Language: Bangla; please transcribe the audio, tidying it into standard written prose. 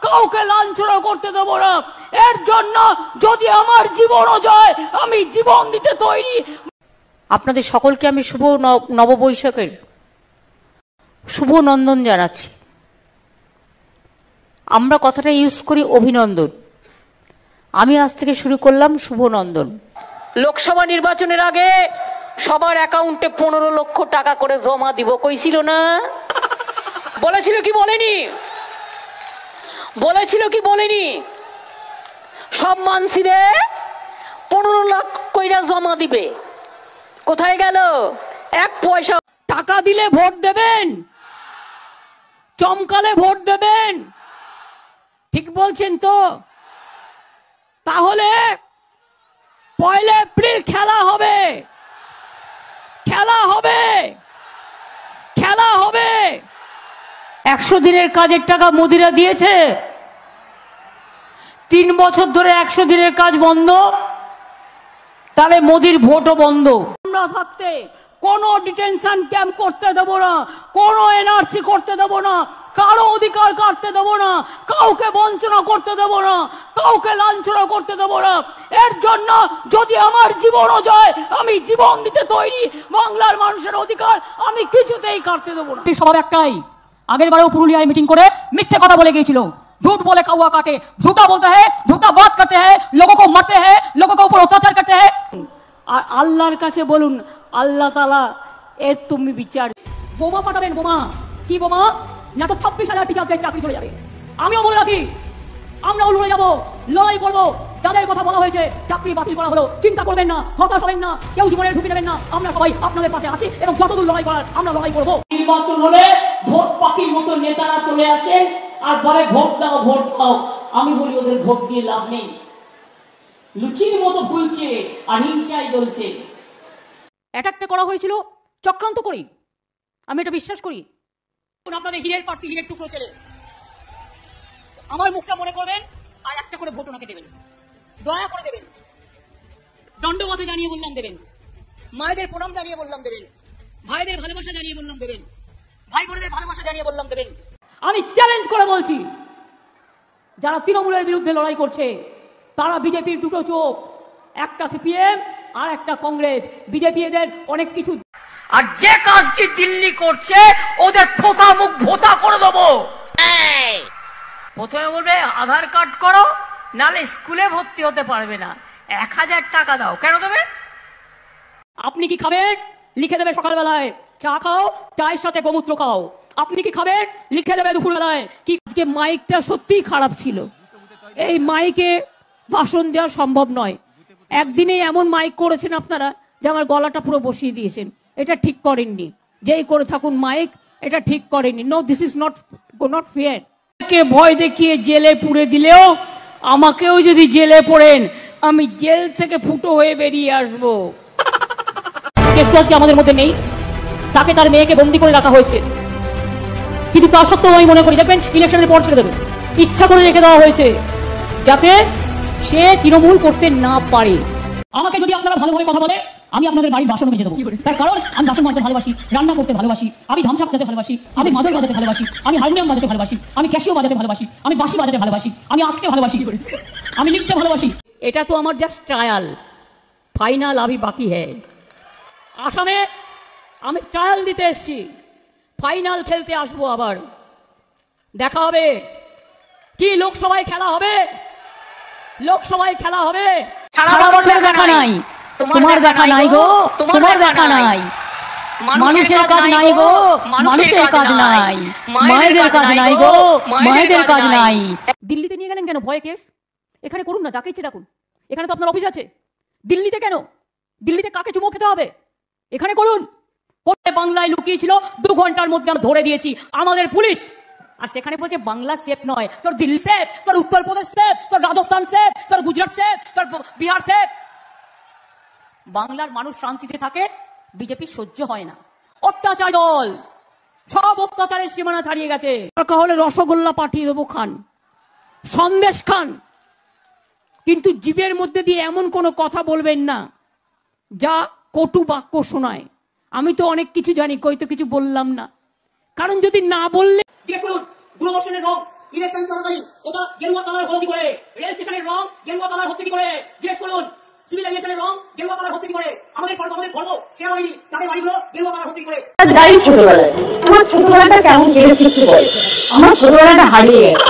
কাউকে লাঞ্ছনা করতে দেব না। এর জন্য যদি আমার জীবনও যায় আমি জীবন দিতে তৈরি। আপনাদের সকলকে আমি শুভ নববৈশাখের শুভ নন্দন জানাচ্ছি। আমরা কথাটা ইউজ করি অভিনন্দন, আমি আজ থেকে শুরু করলাম শুভ নন্দন। লোকসভা নির্বাচনের আগে সবার অ্যাকাউন্টে 15 লক্ষ টাকা করে জমা দিব কইছিল না? বলেছিল কি বলেনি? বলেছিল কি বলেনি? সব মানসিরে 15 লাখ কইরা জমা দিবে। কোথায় গেল? এক পয়সা। টাকা দিলে ভোট দেবেন, চমকালে ভোট দেবেন, ঠিক বলছেন তো? তাহলে 1 এপ্রিল খেলা হবে, খেলা হবে, খেলা হবে। 100 দিনের কাজের টাকা মোদিরা দিয়েছে। 3 বছর ধরে 100 দিনের কাজ বন্ধ, তাহলে মোদির ভোটও বন্ধ। আমরা থাকতে কোনো ডিটেনশন ক্যাম্প করতে দেব না, কোনো এনআরসি করতে দেব না, কারো অধিকার কাটতে দেব না, কাউকে বঞ্চনা করতে দেব না, কাউকে লাঞ্ছনা করতে দেব না। এর জন্য যদি আমার জীবনও যায় আমি জীবন দিতে তৈরি। বাংলার মানুষের অধিকার আমি কিছুতেই কাটতে দেব না। সব একটাই, আগের বারেও পুরুলিয়ায় মিটিং করে মিথ্যে কথা বলে গিয়েছিল। झूठ बोले कौवा काटे, झूठा बोलता है, झूठा बात करते हैं, लोगों को मारते हैं, लोगों के ऊपर अत्याचार करते हैं। আর আল্লাহর কাছে বলুন, আল্লাহ তাআলা এর তুমি বিচার। বোমা পাঠাবেন, বোমা কি বোমা? না তো 26,000 টিচারদের চাকরি চলে যাবে। আমিও বলে রাখি, আমরাও লড়ে যাবো, লড়াই করবো। যাদের কথা বলা হয়েছে চাকরি বাতিল করা হলো, চিন্তা করবেন না, হতাশ হবেন না, কেউ জীবনে ঢুকে নেবেন না। আমরা সবাই আপনাদের পাশে আছি এবং যতদূর লড়াই করার আমরা লড়াই করবো। নির্বাচন হলে ভোট পাখির মতো নেতারা চলে আসেন আর বলে ভোট দাও, ভোট দাও। আমি বলি ওদের ভোট দিয়ে লাভ নেই, লুচির মতো ফুলছে আর হিংসায় জ্বলছে। অ্যাটাকটা করা হয়েছিল চক্রান্ত করি, আমি এটা বিশ্বাস করি। আপনাদের হীরের প্রার্থী, হীরের টুকরো ছেলে, আমার মুখটা মনে করবেন আর একটা করে ভোট ওনাকে দেবেন, দয়া করে দেবেন। দণ্ডবতে জানিয়ে বললাম দেবেন, মায়েদের প্রণাম জানিয়ে বললাম দেবেন, ভাইদের ভালোবাসা জানিয়ে বললাম দেবেন, ভাই বোনদের ভালোবাসা জানিয়ে বললাম দেবেন। আমি চ্যালেঞ্জ করে বলছি, যারা তৃণমূলের বিরুদ্ধে লড়াই করছে তারা বিজেপির দুটো চোখ, একটা সিপিএম আর একটা কংগ্রেস। বিজেপি এদের অনেক কিছু, আর যে কাজটি দিল্লি করছে ওদের থোকা মুখ ভোতা করে দেবো। প্রথমে বলবে আধার কার্ড করো, নালে স্কুলে ভর্তি হতে পারবে না, 1000 টাকা দাও। কেন দেবে? আপনি কি খাবেন? লিখে দেবে সকালবেলায় চা খাও, চায়ের সাথে গোমূত্র খাও। আপনি কি খাবেন? লিখে দেবে দুপুরবেলায় কি। আজকে মাইকটা সত্যিই খারাপ ছিল, এই মাইকে ভাষণ দেওয়া সম্ভব নয়। একদিনে এমন মাইক করেছেন আপনারা যে আমার গলাটা পুরো বসিয়ে দিয়েছেন। এটা ঠিক করেননি, যেই করে থাকুন মাইক, এটা ঠিক করেননি। No, this is not fair. কে ভয় দেখিয়ে জেলে পুরে দিলেও আমাকেও যদি জেলে পড়েন আমি জেল থেকে ফুটো হয়ে বেরিয়ে আসবো। আজকে আমাদের মধ্যে নেই, তাকে তার মেয়েকে বন্দি করে রাখা হয়েছে, কিন্তু তা সত্ত্বেও আমি মনে করি দেখবেন ইলেকশনের পর ছেড়ে দেবে, ইচ্ছা করে রেখে দেওয়া হয়েছে যাতে সে তৃণমূল করতে না পারে। আমাকে যদি আপনারা ভালোভাবে কথা বলে আমি আপনাদের বাড়ির বাসন মেজে দেবো, তার কারণ আমি বাসন মাজতে ভালোবাসি, রান্না করতে ভালোবাসি, আমি ধামসা বাজাতে ভালোবাসি, আমি মাদল বাজাতে ভালোবাসি, আমি হারমোনিয়াম বাজাতে ভালোবাসি, আমি ক্যাশিও বাজাতে ভালোবাসি, আমি বাঁশি বাজাতে ভালোবাসি, আমি আঁকতে ভালোবাসি, আমি লিখতে ভালোবাসি। এটা তো আমার জাস্ট ট্রায়াল, ফাইনাল আভি বাকি হ্যায়। আসামে আমি ট্রায়াল দিতে এসেছি, ফাইনাল খেলতে আসবো। আবার দেখা হবে কি, লোকসভায় খেলা হবে, লোকসভায় খেলা হবে। সারা বছর দেখা নাই, তোমার দেখা নাই গো, তোমার দেখা নাই। মানুষের কাজ নাই গো, মানুষের কাজ নাই, মায়েদের কাজ নাই গো, মায়েদের কাজ নাই। দিল্লিতে নিয়ে গেলেন কেন? ভয় কেস, এখানে করুন না, যাকে ইচ্ছে ডাকুন। এখানে তো আপনার অফিস আছে। দিল্লিতে কেন? দিল্লিতে কাকে চুমো খেতে হবে? এখানে করুন। বাংলায় লুকিয়ে ছিল, 2 ঘন্টার মধ্যে আমরা ধরে দিয়েছি আমাদের পুলিশ। আর সেখানে বলছে বাংলা সেফ নয়, তোর দিল্লি সেফ, তোর উত্তরপ্রদেশ সেফ, তোর রাজস্থান সেফ, তোর গুজরাট সেফ, তোর বিহার সেফ। বাংলার মানুষ শান্তিতে থাকে, বিজেপি সহ্য হয় না। অত্যাচার দল, সব অত্যাচারের সীমানা ছাড়িয়ে গেছে। দরকার হলে রসগোল্লা পাঠিয়ে দেবো, খান, সন্দেশ খান, কিন্তু জীবের মধ্যে দিয়ে এমন কোনো কথা বলবেন না যা কটু বাক্য শোনায়। আমি তো অনেক কিছু জানি, কই তো কিছু বললাম না, কারণ যদি না বললে জিজ্ঞেস করুন দূরদর্শনের লোক ইলেকশন চলাকালীন ওটা গেরুয়া কালার হলো কি করে, রেল স্টেশনের রং গেরুয়া কালার হচ্ছে কি করে, জিজ্ঞেস করুন। সিভিল এভিয়েশনের রং গেরুয়া কালার হচ্ছে কি করে, আমাদের ধর্ম সেনাবাহিনী তাদের বাড়িগুলো গেরুয়া কালার হচ্ছে কি করে। যাই ছোটবেলায়, আমার ছোটবেলাটা কেমন কেটেছে একটু বল। আমার ছোটবেলাটা হারিয়ে গেছে।